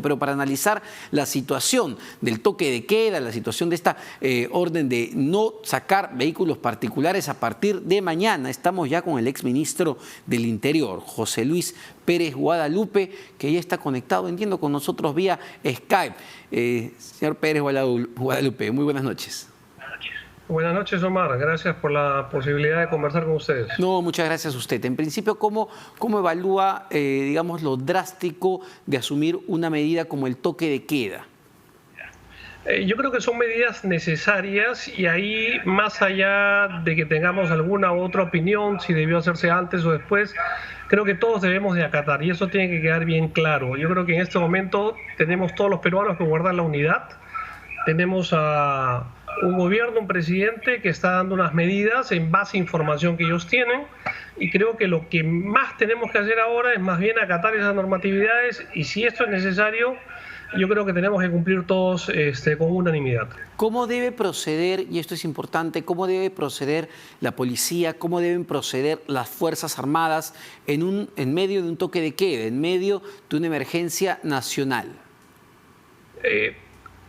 Pero para analizar la situación del toque de queda, la situación de esta orden de no sacar vehículos particulares a partir de mañana, estamos ya con el exministro del Interior, José Luis Pérez Guadalupe, que ya está conectado, entiendo, con nosotros vía Skype. Señor Pérez Guadalupe, muy buenas noches. Buenas noches, Omar. Gracias por la posibilidad de conversar con ustedes. No, muchas gracias a usted. En principio, ¿cómo evalúa, digamos, lo drástico de asumir una medida como el toque de queda? Yo creo que son medidas necesarias y ahí, más allá de que tengamos alguna otra opinión, si debió hacerse antes o después, creo que todos debemos de acatar y eso tiene que quedar bien claro. Yo creo que en este momento tenemos todos los peruanos que guardar la unidad. Tenemos a un gobierno, un presidente que está dando unas medidas en base a información que ellos tienen y creo que lo que más tenemos que hacer ahora es más bien acatar esas normatividades y si esto es necesario, yo creo que tenemos que cumplir todos con unanimidad. ¿Cómo debe proceder, y esto es importante, cómo debe proceder la policía, cómo deben proceder las Fuerzas Armadas en medio de un toque de queda, en medio de una emergencia nacional?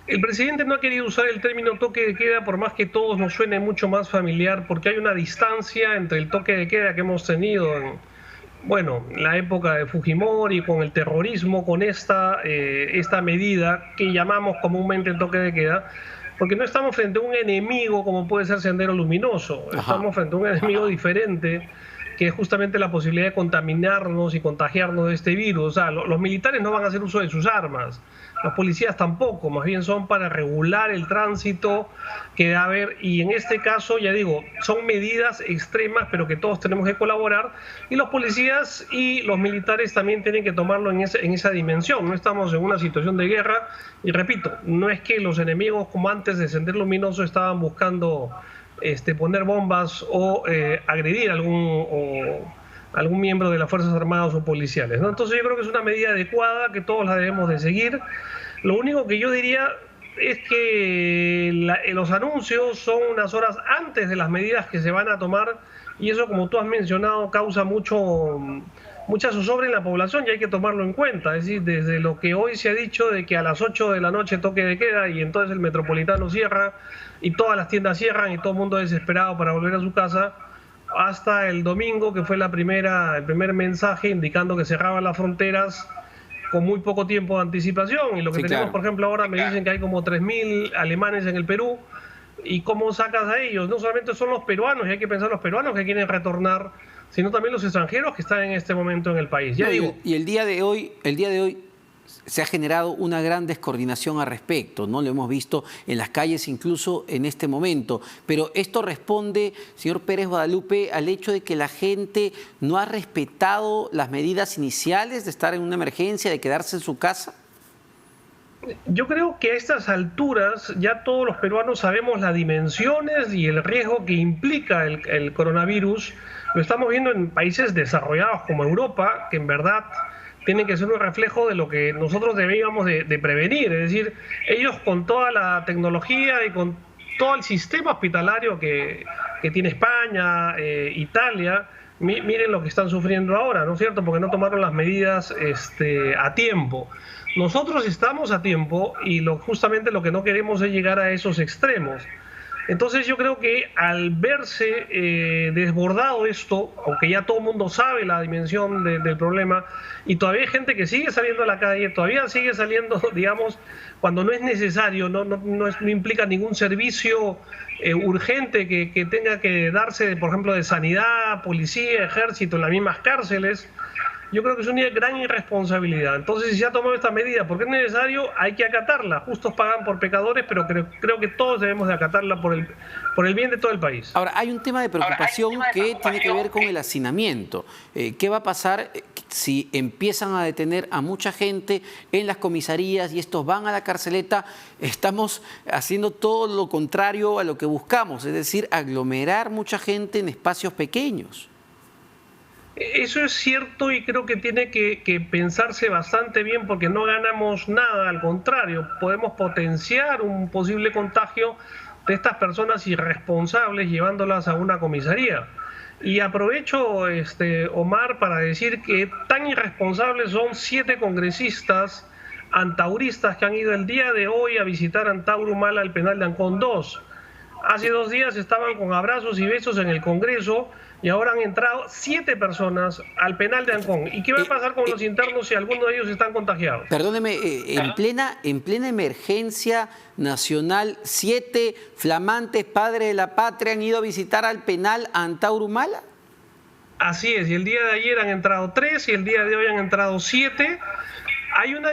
El presidente no ha querido usar el término toque de queda por más que todos nos suene mucho más familiar porque hay una distancia entre el toque de queda que hemos tenido en, la época de Fujimori con el terrorismo, con esta medida que llamamos comúnmente el toque de queda, porque no estamos frente a un enemigo como puede ser Sendero Luminoso, estamos frente a un enemigo diferente que es justamente la posibilidad de contaminarnos y contagiarnos de este virus. O sea, los militares no van a hacer uso de sus armas, los policías tampoco, más bien son para regular el tránsito que debe haber, y en este caso, ya digo, son medidas extremas, pero que todos tenemos que colaborar, y los policías y los militares también tienen que tomarlo en esa dimensión. No estamos en una situación de guerra, y repito, no es que los enemigos como antes de Sendero Luminoso estaban buscando poner bombas o agredir a algún miembro de las Fuerzas Armadas o policiales, ¿no? Entonces yo creo que es una medida adecuada que todos la debemos de seguir. Lo único que yo diría es que los anuncios son unas horas antes de las medidas que se van a tomar y eso, como tú has mencionado, causa mucha zozobra en la población y hay que tomarlo en cuenta. Es decir, desde lo que hoy se ha dicho de que a las 8 de la noche toque de queda y entonces el Metropolitano cierra y todas las tiendas cierran y todo el mundo desesperado para volver a su casa, hasta el domingo que fue el primer mensaje indicando que cerraban las fronteras con muy poco tiempo de anticipación. Y lo que tenemos, claro, por ejemplo, ahora me dicen que hay como 3.000 alemanes en el Perú. ¿Y cómo sacas a ellos? No solamente son los peruanos, y hay que pensar los peruanos que quieren retornar, sino también los extranjeros que están en este momento en el país. Ya digo. Y el día de hoy se ha generado una gran descoordinación al respecto, ¿no? Lo hemos visto en las calles incluso en este momento. Pero esto responde, señor Pérez Guadalupe, al hecho de que la gente no ha respetado las medidas iniciales de estar en una emergencia, de quedarse en su casa. Yo creo que a estas alturas ya todos los peruanos sabemos las dimensiones y el riesgo que implica el coronavirus. Lo estamos viendo en países desarrollados como Europa, que en verdad tienen que ser un reflejo de lo que nosotros debíamos de prevenir. Es decir, ellos con toda la tecnología y con todo el sistema hospitalario que tiene España, Italia, miren lo que están sufriendo ahora, ¿no es cierto? Porque no tomaron las medidas a tiempo. Nosotros estamos a tiempo y justamente lo que no queremos es llegar a esos extremos. Entonces yo creo que al verse desbordado esto, aunque ya todo el mundo sabe la dimensión del problema, y todavía hay gente que sigue saliendo a la calle, todavía sigue saliendo, digamos, cuando no es necesario, no implica ningún servicio urgente que tenga que darse, por ejemplo, de sanidad, policía, ejército, en las mismas cárceles. Yo creo que es una gran irresponsabilidad. Entonces, si se ha tomado esta medida porque es necesario, hay que acatarla. Justos pagan por pecadores, pero creo que todos debemos de acatarla por el bien de todo el país. Ahora, hay un tema de preocupación que tiene que ver con el hacinamiento. ¿Qué va a pasar si empiezan a detener a mucha gente en las comisarías y estos van a la carceleta? Estamos haciendo todo lo contrario a lo que buscamos, es decir, aglomerar mucha gente en espacios pequeños. Eso es cierto y creo que tiene que pensarse bastante bien porque no ganamos nada, al contrario, podemos potenciar un posible contagio de estas personas irresponsables llevándolas a una comisaría. Y aprovecho, Omar, para decir que tan irresponsables son 7 congresistas antauristas que han ido el día de hoy a visitar Antauro Humala, el penal de Ancón 2. Hace 2 días estaban con abrazos y besos en el Congreso y ahora han entrado 7 personas al penal de Ancón. ¿Y qué va a pasar con los internos si alguno de ellos están contagiados? Perdóneme, en plena emergencia nacional, 7 flamantes padres de la patria han ido a visitar al penal Antauro Humala. Así es, y el día de ayer han entrado 3 y el día de hoy han entrado 7. Hay una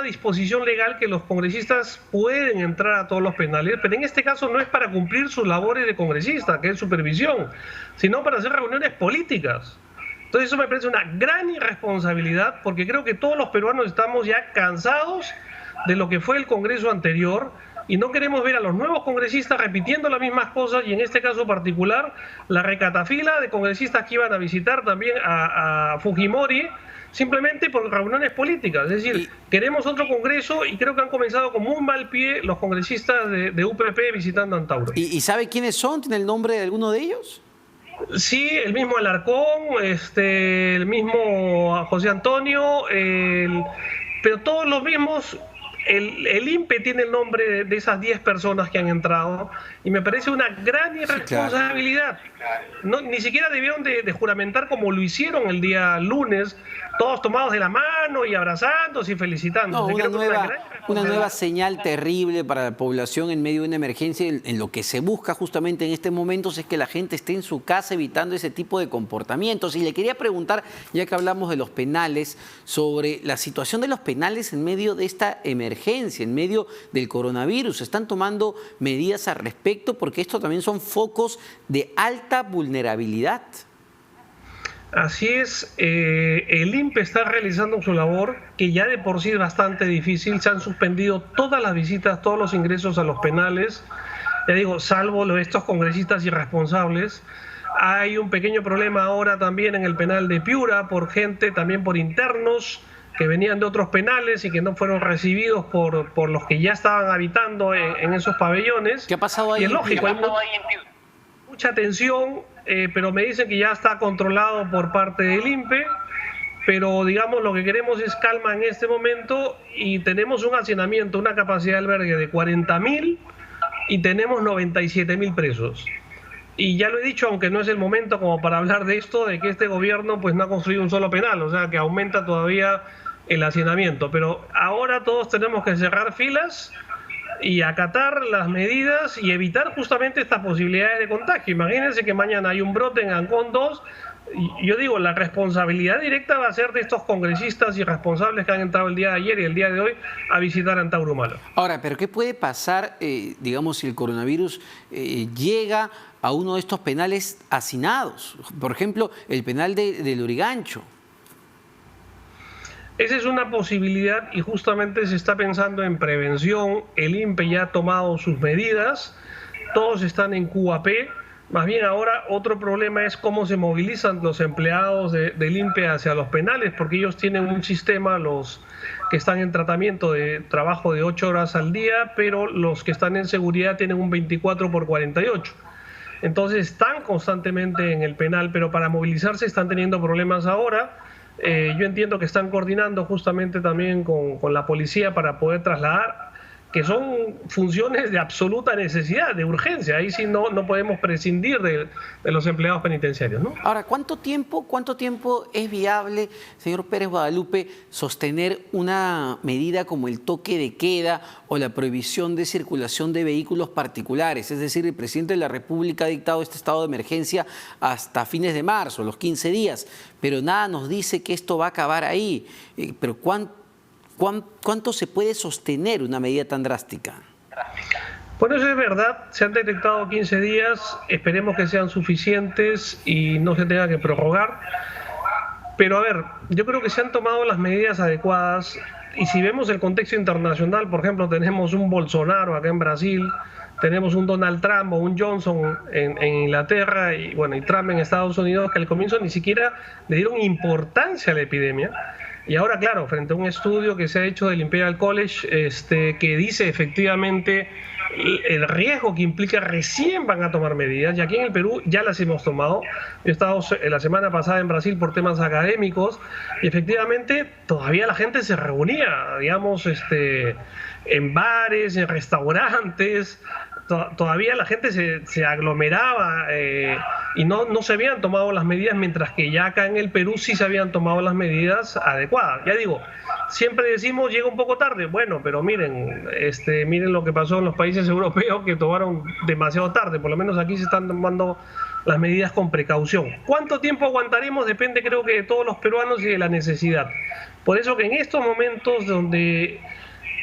disposición legal que los congresistas pueden entrar a todos los penales, pero en este caso no es para cumplir sus labores de congresista, que es supervisión, sino para hacer reuniones políticas. Entonces eso me parece una gran irresponsabilidad, porque creo que todos los peruanos estamos ya cansados de lo que fue el Congreso anterior y no queremos ver a los nuevos congresistas repitiendo las mismas cosas, y en este caso particular la recatafila de congresistas que iban a visitar también a Fujimori, simplemente por reuniones políticas. Es decir, queremos otro congreso y creo que han comenzado con muy mal pie los congresistas de UPP visitando Antauro. ¿Y sabe quiénes son? ¿Tiene el nombre de alguno de ellos? Sí, el mismo Alarcón, el mismo José Antonio, pero todos los mismos. El INPE tiene el nombre de esas 10 personas que han entrado y me parece una gran irresponsabilidad. No, ni siquiera debieron de juramentar como lo hicieron el día lunes, todos tomados de la mano y abrazándose y felicitándose. Una nueva señal terrible para la población en medio de una emergencia. En lo que se busca justamente en estos momentos es que la gente esté en su casa evitando ese tipo de comportamientos. Y le quería preguntar, ya que hablamos de los penales, sobre la situación de los penales en medio de esta emergencia, en medio del coronavirus. ¿Están tomando medidas al respecto? Porque esto también son focos de alta vulnerabilidad. Así es, el INPE está realizando su labor, que ya de por sí es bastante difícil. Se han suspendido todas las visitas, todos los ingresos a los penales, ya digo, salvo lo de estos congresistas irresponsables. Hay un pequeño problema ahora también en el penal de Piura, también por internos que venían de otros penales y que no fueron recibidos por los que ya estaban habitando en esos pabellones. ¿Qué ha pasado ahí? Y es lógico, hay mucha tensión, pero me dicen que ya está controlado por parte del INPE, pero digamos lo que queremos es calma en este momento, y tenemos un hacinamiento, una capacidad de albergue de 40.000 y tenemos 97.000 presos. Y ya lo he dicho, aunque no es el momento como para hablar de esto, de que este gobierno pues no ha construido un solo penal, o sea que aumenta todavía el hacinamiento, pero ahora todos tenemos que cerrar filas y acatar las medidas y evitar justamente estas posibilidades de contagio. Imagínense que mañana hay un brote en Ancón 2, y yo digo, la responsabilidad directa va a ser de estos congresistas irresponsables que han entrado el día de ayer y el día de hoy a visitar Antauro Humala. Ahora, ¿pero qué puede pasar, digamos, si el coronavirus llega a uno de estos penales hacinados? Por ejemplo, el penal de Lurigancho. Esa es una posibilidad y justamente se está pensando en prevención. El INPE ya ha tomado sus medidas, todos están en QAP. Más bien ahora otro problema es cómo se movilizan los empleados del INPE hacia los penales, porque ellos tienen un sistema, los que están en tratamiento de trabajo de 8 horas al día, pero los que están en seguridad tienen un 24/48. Entonces están constantemente en el penal, pero para movilizarse están teniendo problemas ahora. Yo entiendo que están coordinando justamente también con la policía para poder trasladar, que son funciones de absoluta necesidad, de urgencia. Ahí sí no podemos prescindir de los empleados penitenciarios, ¿no? Ahora, ¿cuánto tiempo es viable, señor Pérez Guadalupe, sostener una medida como el toque de queda o la prohibición de circulación de vehículos particulares? Es decir, el presidente de la República ha dictado este estado de emergencia hasta fines de marzo, los 15 días, pero nada nos dice que esto va a acabar ahí. Pero ¿cuánto se puede sostener una medida tan drástica? Bueno, eso es verdad, se han detectado 15 días, esperemos que sean suficientes y no se tenga que prorrogar. Pero a ver, yo creo que se han tomado las medidas adecuadas, y si vemos el contexto internacional, por ejemplo, tenemos un Bolsonaro acá en Brasil, tenemos un Donald Trump o un Johnson en Inglaterra y Trump en Estados Unidos, que al comienzo ni siquiera le dieron importancia a la epidemia. Y ahora, claro, frente a un estudio que se ha hecho del Imperial College, que dice efectivamente el riesgo que implica, recién van a tomar medidas, y aquí en el Perú ya las hemos tomado. Yo he estado la semana pasada en Brasil por temas académicos, y efectivamente todavía la gente se reunía, digamos, en bares, en restaurantes. Todavía la gente se aglomeraba y no se habían tomado las medidas, mientras que ya acá en el Perú sí se habían tomado las medidas adecuadas. Ya digo, siempre decimos llega un poco tarde, bueno, pero miren, miren lo que pasó en los países europeos, que tomaron demasiado tarde. Por lo menos aquí se están tomando las medidas con precaución. ¿Cuánto tiempo aguantaremos? Depende, creo que, de todos los peruanos y de la necesidad. Por eso que en estos momentos donde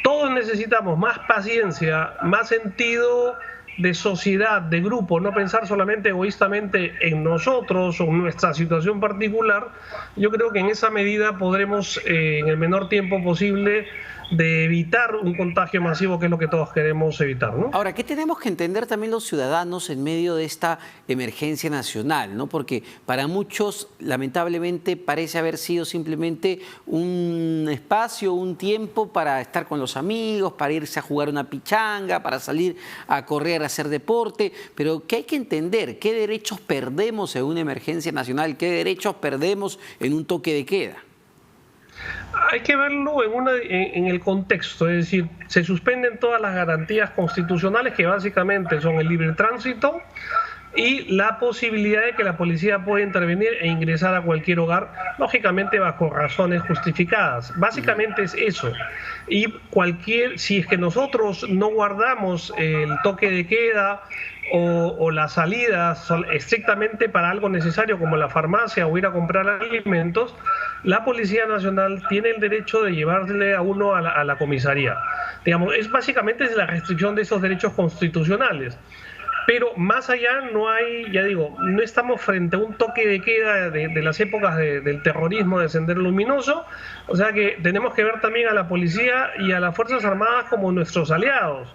todos necesitamos más paciencia, más sentido de sociedad, de grupo, no pensar solamente egoístamente en nosotros o en nuestra situación particular, yo creo que en esa medida podremos, en el menor tiempo posible, de evitar un contagio masivo, que es lo que todos queremos evitar, ¿no? Ahora, ¿qué tenemos que entender también los ciudadanos en medio de esta emergencia nacional, ¿no? Porque para muchos, lamentablemente, parece haber sido simplemente un espacio, un tiempo para estar con los amigos, para irse a jugar una pichanga, para salir a correr, a hacer deporte, pero ¿qué hay que entender? ¿Qué derechos perdemos en una emergencia nacional? ¿Qué derechos perdemos en un toque de queda? Hay que verlo en el contexto, es decir, se suspenden todas las garantías constitucionales, que básicamente son el libre tránsito y la posibilidad de que la policía pueda intervenir e ingresar a cualquier hogar, lógicamente bajo razones justificadas. Básicamente es eso. Y si es que nosotros no guardamos el toque de queda o las salidas estrictamente para algo necesario, como la farmacia o ir a comprar alimentos, la Policía Nacional tiene el derecho de llevarle a uno a la comisaría. Digamos, básicamente es la restricción de esos derechos constitucionales. Pero más allá no hay, ya digo, no estamos frente a un toque de queda de las épocas del terrorismo, de Sendero Luminoso. O sea que tenemos que ver también a la policía y a las Fuerzas Armadas como nuestros aliados,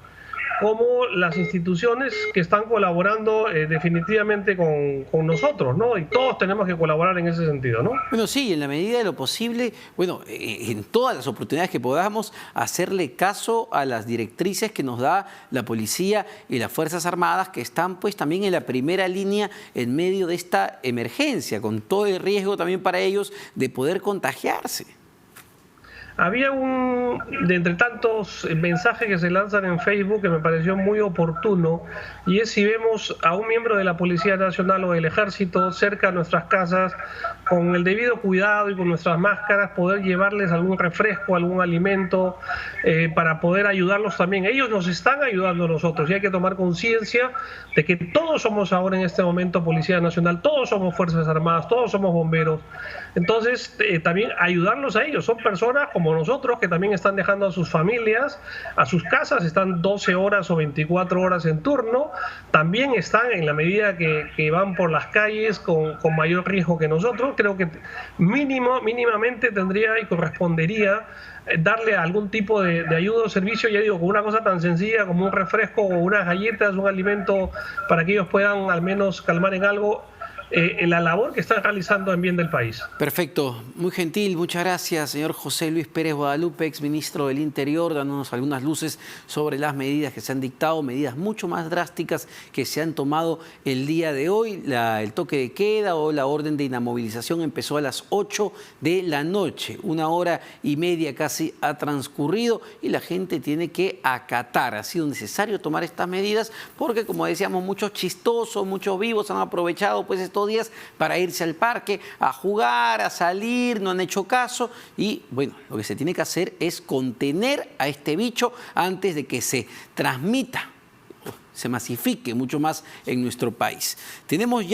como las instituciones que están colaborando definitivamente con nosotros, ¿no? Y todos tenemos que colaborar en ese sentido, ¿no? Bueno, sí, en la medida de lo posible, bueno, en todas las oportunidades que podamos, hacerle caso a las directrices que nos da la policía y las Fuerzas Armadas, que están pues también en la primera línea en medio de esta emergencia, con todo el riesgo también para ellos de poder contagiarse. Había de entre tantos mensajes que se lanzan en Facebook, que me pareció muy oportuno, y es: si vemos a un miembro de la Policía Nacional o del Ejército cerca de nuestras casas, con el debido cuidado y con nuestras máscaras, poder llevarles algún refresco, algún alimento, para poder ayudarlos también. Ellos nos están ayudando a nosotros, y hay que tomar conciencia de que todos somos ahora en este momento Policía Nacional, todos somos Fuerzas Armadas, todos somos bomberos. Entonces, también ayudarlos a ellos. Son personas como nosotros que también están dejando a sus familias, a sus casas, están 12 horas o 24 horas en turno, también están, en la medida que van por las calles, con mayor riesgo que nosotros. Creo que mínimamente tendría y correspondería darle algún tipo de ayuda o servicio, ya digo, con una cosa tan sencilla como un refresco o unas galletas, un alimento, para que ellos puedan al menos calmar en algo la labor que están realizando en bien del país. Perfecto, muy gentil, muchas gracias, señor José Luis Pérez Guadalupe, exministro del Interior, dándonos algunas luces sobre las medidas que se han dictado, medidas mucho más drásticas que se han tomado el día de hoy. El toque de queda o la orden de inamovilización empezó a las 8 de la noche, 1 hora y media casi ha transcurrido y la gente tiene que acatar. Ha sido necesario tomar estas medidas porque, como decíamos, muchos chistosos, muchos vivos han aprovechado pues estos días para irse al parque, a jugar, a salir, no han hecho caso y bueno, lo que se tiene que hacer es contener a este bicho antes de que se transmita, se masifique mucho más en nuestro país. Tenemos ya